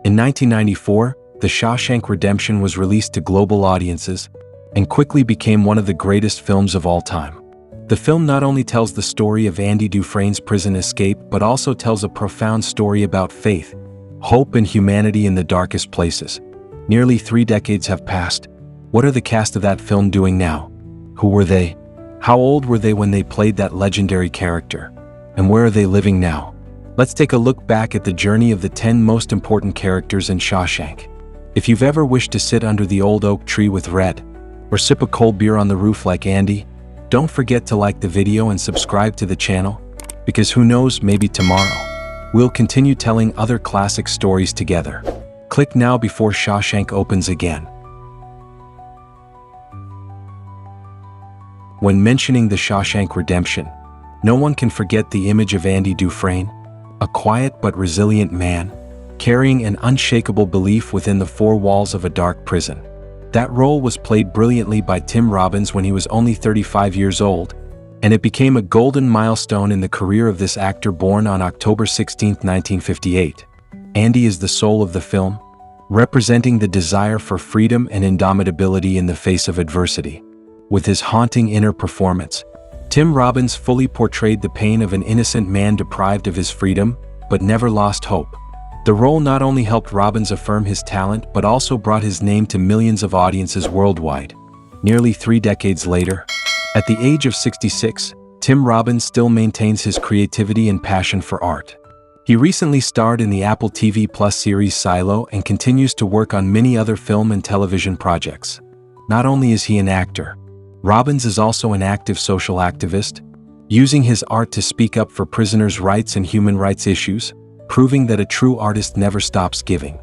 In 1994, The Shawshank Redemption was released to global audiences and quickly became one of the greatest films of all time. The film not only tells the story of Andy Dufresne's prison escape but also tells a profound story about faith, hope, and humanity in the darkest places. Nearly 3 decades have passed. What are the cast of that film doing now? Who were they? How old were they when they played that legendary character? And where are they living now? Let's take a look back at the journey of the 10 most important characters in Shawshank. If you've ever wished to sit under the old oak tree with Red, or sip a cold beer on the roof like Andy, don't forget to like the video and subscribe to the channel, because who knows, maybe tomorrow, we'll continue telling other classic stories together. Click now before Shawshank opens again. When mentioning The Shawshank Redemption, no one can forget the image of Andy Dufresne, a quiet but resilient man, carrying an unshakable belief within the 4 walls of a dark prison. That role was played brilliantly by Tim Robbins when he was only 35 years old, and it became a golden milestone in the career of this actor born on October 16, 1958. Andy is the soul of the film, representing the desire for freedom and indomitability in the face of adversity. With his haunting inner performance, Tim Robbins fully portrayed the pain of an innocent man deprived of his freedom, but never lost hope. The role not only helped Robbins affirm his talent but also brought his name to millions of audiences worldwide. Nearly 3 decades later, at the age of 66, Tim Robbins still maintains his creativity and passion for art. He recently starred in the Apple TV Plus series Silo and continues to work on many other film and television projects. Not only is he an actor, Robbins is also an active social activist, using his art to speak up for prisoners' rights and human rights issues, proving that a true artist never stops giving.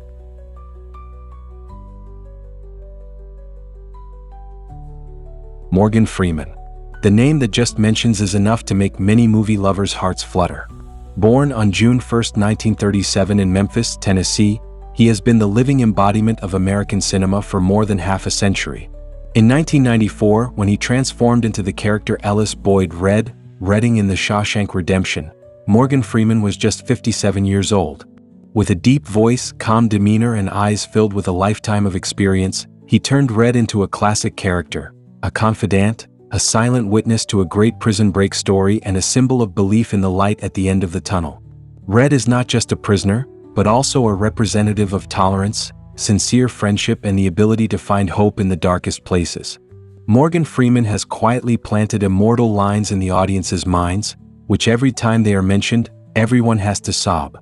Morgan Freeman. The name that just mentions is enough to make many movie lovers' hearts flutter. Born on June 1, 1937 in Memphis, Tennessee, he has been the living embodiment of American cinema for more than half a century. In 1994, when he transformed into the character Ellis Boyd Redding in The Shawshank Redemption, Morgan Freeman was just 57 years old. With a deep voice, calm demeanor, and eyes filled with a lifetime of experience, he turned Red into a classic character, a confidant, a silent witness to a great prison break story, and a symbol of belief in the light at the end of the tunnel. Red is not just a prisoner, but also a representative of tolerance, sincere friendship, and the ability to find hope in the darkest places. Morgan Freeman has quietly planted immortal lines in the audience's minds, which every time they are mentioned, everyone has to sob.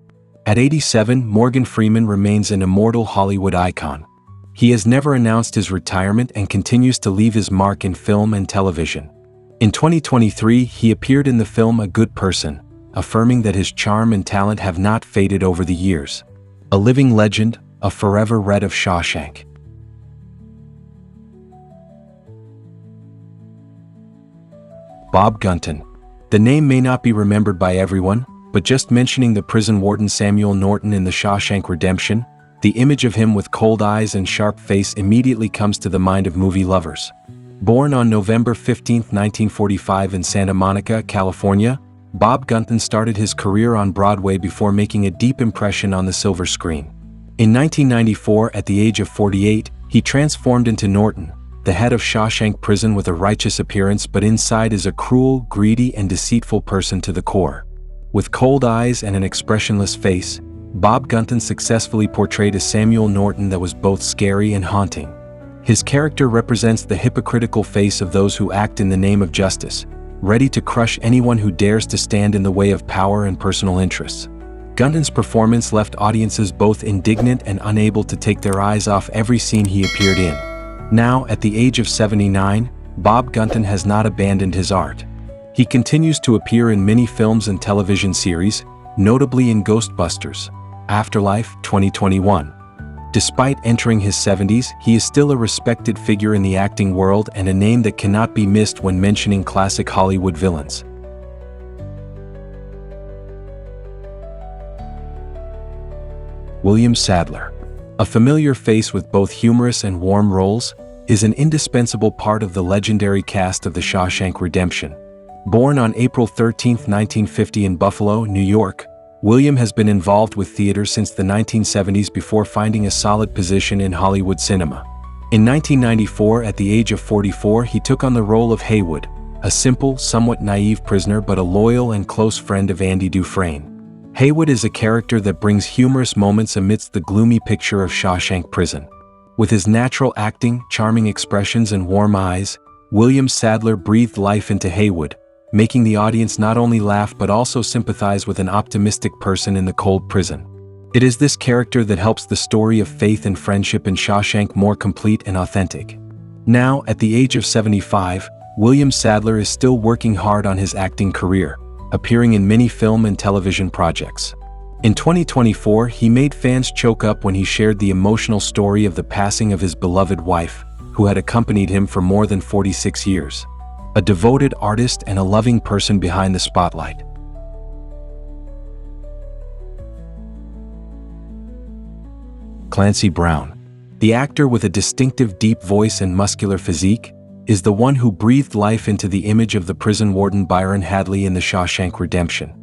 At 87, Morgan Freeman remains an immortal Hollywood icon. He has never announced his retirement and continues to leave his mark in film and television. In 2023, he appeared in the film A Good Person, affirming that his charm and talent have not faded over the years. A living legend, a forever Red of Shawshank. Bob Gunton. The name may not be remembered by everyone, but just mentioning the prison warden Samuel Norton in The Shawshank Redemption, the image of him with cold eyes and sharp face immediately comes to the mind of movie lovers. Born on November 15, 1945 in Santa Monica, California, Bob Gunton started his career on Broadway before making a deep impression on the silver screen. In 1994, at the age of 48, he transformed into Norton, the head of Shawshank Prison, with a righteous appearance but inside is a cruel, greedy, and deceitful person to the core. With cold eyes and an expressionless face, Bob Gunton successfully portrayed a Samuel Norton that was both scary and haunting. His character represents the hypocritical face of those who act in the name of justice, ready to crush anyone who dares to stand in the way of power and personal interests. Gunton's performance left audiences both indignant and unable to take their eyes off every scene he appeared in. Now, at the age of 79, Bob Gunton has not abandoned his art. He continues to appear in many films and television series, notably in Ghostbusters, Afterlife, 2021. Despite entering his 70s, he is still a respected figure in the acting world and a name that cannot be missed when mentioning classic Hollywood villains. William Sadler. A familiar face with both humorous and warm roles, is an indispensable part of the legendary cast of The Shawshank Redemption. Born on April 13, 1950 in Buffalo, New York, William has been involved with theater since the 1970s before finding a solid position in Hollywood cinema. In 1994, at the age of 44, he took on the role of Haywood, a simple, somewhat naive prisoner but a loyal and close friend of Andy Dufresne. Haywood is a character that brings humorous moments amidst the gloomy picture of Shawshank Prison. With his natural acting, charming expressions, and warm eyes, William Sadler breathed life into Haywood, making the audience not only laugh but also sympathize with an optimistic person in the cold prison. It is this character that helps the story of faith and friendship in Shawshank more complete and authentic. Now, at the age of 75, William Sadler is still working hard on his acting career, appearing in many film and television projects. In 2024, he made fans choke up when he shared the emotional story of the passing of his beloved wife, who had accompanied him for more than 46 years. A devoted artist and a loving person behind the spotlight. Clancy Brown, the actor with a distinctive deep voice and muscular physique, is the one who breathed life into the image of the prison warden Byron Hadley in The Shawshank Redemption.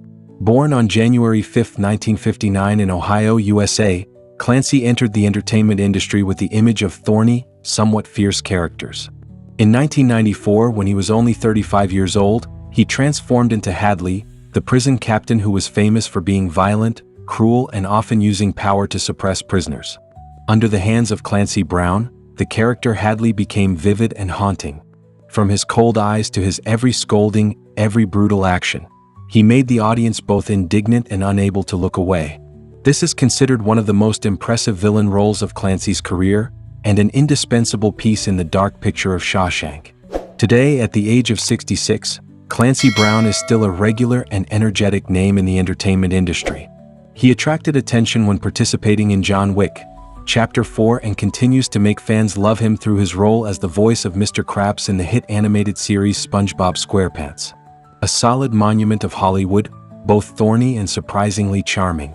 Born on January 5, 1959 in Ohio, USA, Clancy entered the entertainment industry with the image of thorny, somewhat fierce characters. In 1994, when he was only 35 years old, he transformed into Hadley, the prison captain who was famous for being violent, cruel, and often using power to suppress prisoners. Under the hands of Clancy Brown, the character Hadley became vivid and haunting. From his cold eyes to his every scolding, every brutal action, he made the audience both indignant and unable to look away. This is considered one of the most impressive villain roles of Clancy's career, and an indispensable piece in the dark picture of Shawshank. Today, at the age of 66, Clancy Brown is still a regular and energetic name in the entertainment industry. He attracted attention when participating in John Wick, Chapter 4, and continues to make fans love him through his role as the voice of Mr. Krabs in the hit animated series SpongeBob SquarePants. A solid monument of Hollywood, both thorny and surprisingly charming.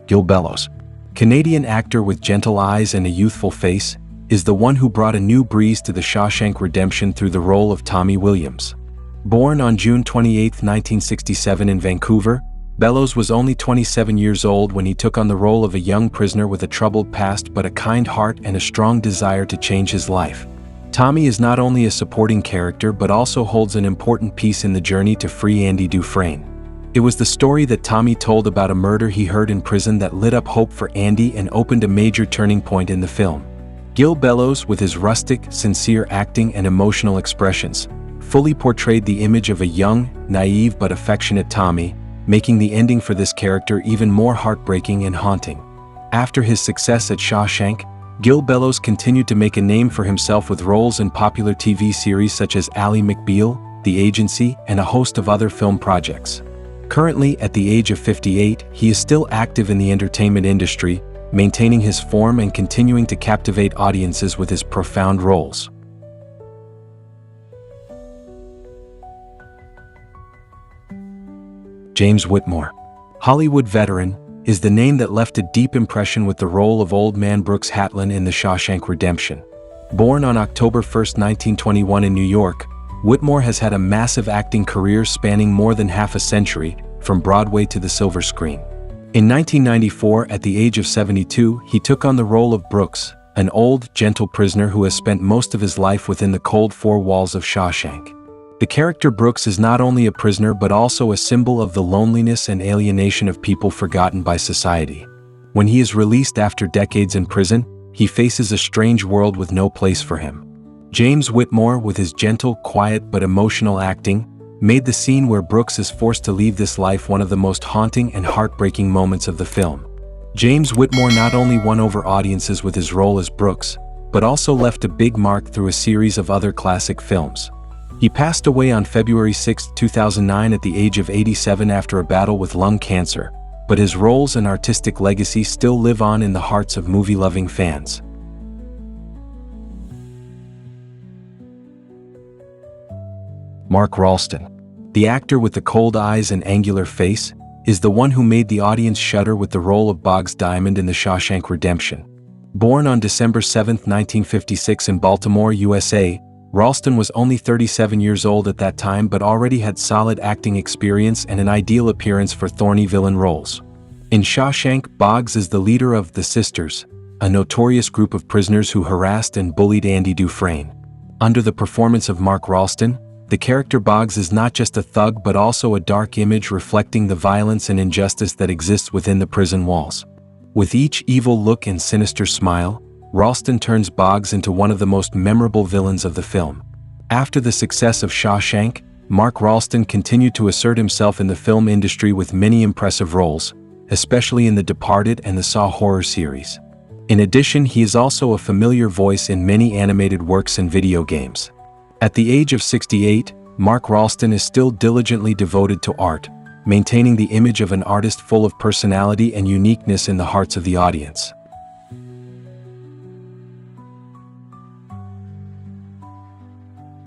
Gil Bellows, Canadian actor with gentle eyes and a youthful face, is the one who brought a new breeze to The Shawshank Redemption through the role of Tommy Williams. Born on June 28, 1967 in Vancouver, Bellows was only 27 years old when he took on the role of a young prisoner with a troubled past but a kind heart and a strong desire to change his life. Tommy is not only a supporting character but also holds an important piece in the journey to free Andy Dufresne. It was the story that Tommy told about a murder he heard in prison that lit up hope for Andy and opened a major turning point in the film. Gil Bellows, with his rustic, sincere acting and emotional expressions, fully portrayed the image of a young, naive but affectionate Tommy, making the ending for this character even more heartbreaking and haunting. After his success at Shawshank, Gil Bellows continued to make a name for himself with roles in popular TV series such as Ally McBeal, The Agency, and a host of other film projects. Currently, at the age of 58, he is still active in the entertainment industry, maintaining his form and continuing to captivate audiences with his profound roles. James Whitmore, Hollywood veteran, is the name that left a deep impression with the role of Old Man Brooks Hatlin in The Shawshank Redemption. Born on October 1, 1921 in New York, Whitmore has had a massive acting career spanning more than half a century, from Broadway to the silver screen. In 1994, at the age of 72, he took on the role of Brooks, an old, gentle prisoner who has spent most of his life within the cold four walls of Shawshank. The character Brooks is not only a prisoner but also a symbol of the loneliness and alienation of people forgotten by society. When he is released after decades in prison, he faces a strange world with no place for him. James Whitmore, with his gentle, quiet but emotional acting, made the scene where Brooks is forced to leave this life one of the most haunting and heartbreaking moments of the film. James Whitmore not only won over audiences with his role as Brooks, but also left a big mark through a series of other classic films. He passed away on February 6, 2009 at the age of 87 after a battle with lung cancer, but his roles and artistic legacy still live on in the hearts of movie-loving fans. Mark Ralston, the actor with the cold eyes and angular face, is the one who made the audience shudder with the role of Boggs Diamond in The Shawshank Redemption. Born on December 7, 1956 in Baltimore, USA, Ralston was only 37 years old at that time but already had solid acting experience and an ideal appearance for thorny villain roles. In Shawshank, Boggs is the leader of the Sisters, a notorious group of prisoners who harassed and bullied Andy Dufresne. Under the performance of Mark Ralston, the character Boggs is not just a thug but also a dark image reflecting the violence and injustice that exists within the prison walls. With each evil look and sinister smile, Ralston turns Boggs into one of the most memorable villains of the film. After the success of Shawshank, Mark Ralston continued to assert himself in the film industry with many impressive roles, especially in The Departed and the Saw horror series. In addition, he is also a familiar voice in many animated works and video games. At the age of 68, Mark Ralston is still diligently devoted to art, maintaining the image of an artist full of personality and uniqueness in the hearts of the audience.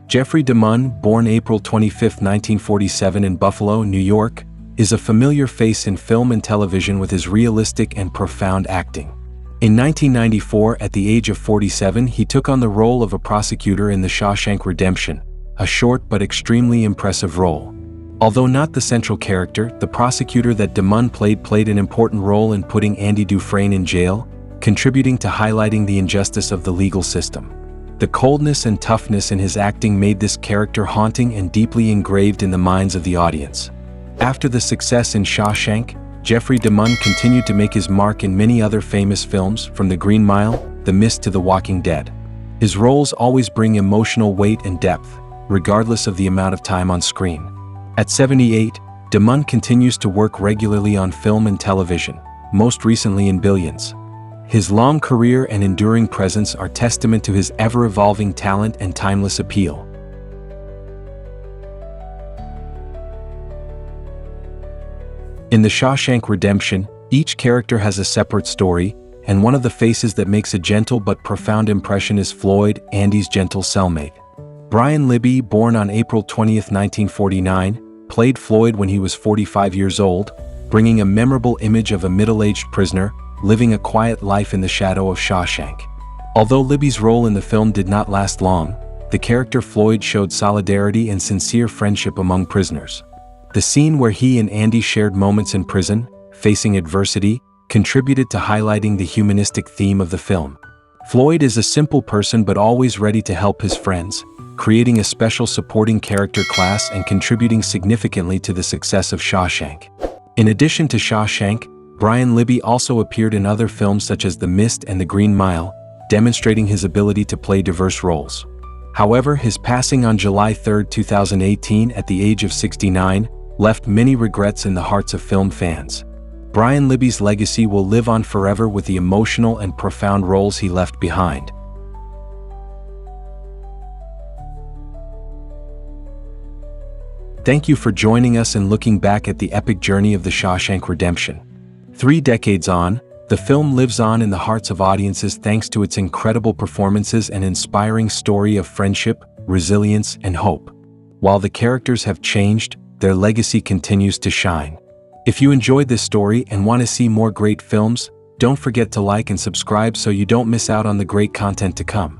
Jeffrey DeMunn, born April 25, 1947 in Buffalo, New York, is a familiar face in film and television with his realistic and profound acting. In 1994, at the age of 47, he took on the role of a prosecutor in The Shawshank Redemption, a short but extremely impressive role. Although not the central character, the prosecutor that DeMunn played an important role in putting Andy Dufresne in jail, contributing to highlighting the injustice of the legal system. The coldness and toughness in his acting made this character haunting and deeply engraved in the minds of the audience. After the success in Shawshank, Jeffrey DeMunn continued to make his mark in many other famous films, from The Green Mile, The Mist to The Walking Dead. His roles always bring emotional weight and depth, regardless of the amount of time on screen. At 78, DeMunn continues to work regularly on film and television, most recently in Billions. His long career and enduring presence are testament to his ever-evolving talent and timeless appeal. In The Shawshank Redemption, each character has a separate story, and one of the faces that makes a gentle but profound impression is Floyd, Andy's gentle cellmate. Brian Libby, born on April 20, 1949, played Floyd when he was 45 years old, bringing a memorable image of a middle-aged prisoner living a quiet life in the shadow of Shawshank. Although Libby's role in the film did not last long, the character Floyd showed solidarity and sincere friendship among prisoners. The scene where he and Andy shared moments in prison, facing adversity, contributed to highlighting the humanistic theme of the film. Floyd is a simple person but always ready to help his friends, creating a special supporting character class and contributing significantly to the success of Shawshank. In addition to Shawshank, Brian Libby also appeared in other films such as The Mist and The Green Mile, demonstrating his ability to play diverse roles. However, his passing on July 3, 2018 at the age of 69 left many regrets in the hearts of film fans. Brian Libby's legacy will live on forever with the emotional and profound roles he left behind. Thank you for joining us and looking back at the epic journey of The Shawshank Redemption. 3 decades on, the film lives on in the hearts of audiences thanks to its incredible performances and inspiring story of friendship, resilience, and hope. While the characters have changed, their legacy continues to shine. If you enjoyed this story and want to see more great films, don't forget to like and subscribe so you don't miss out on the great content to come.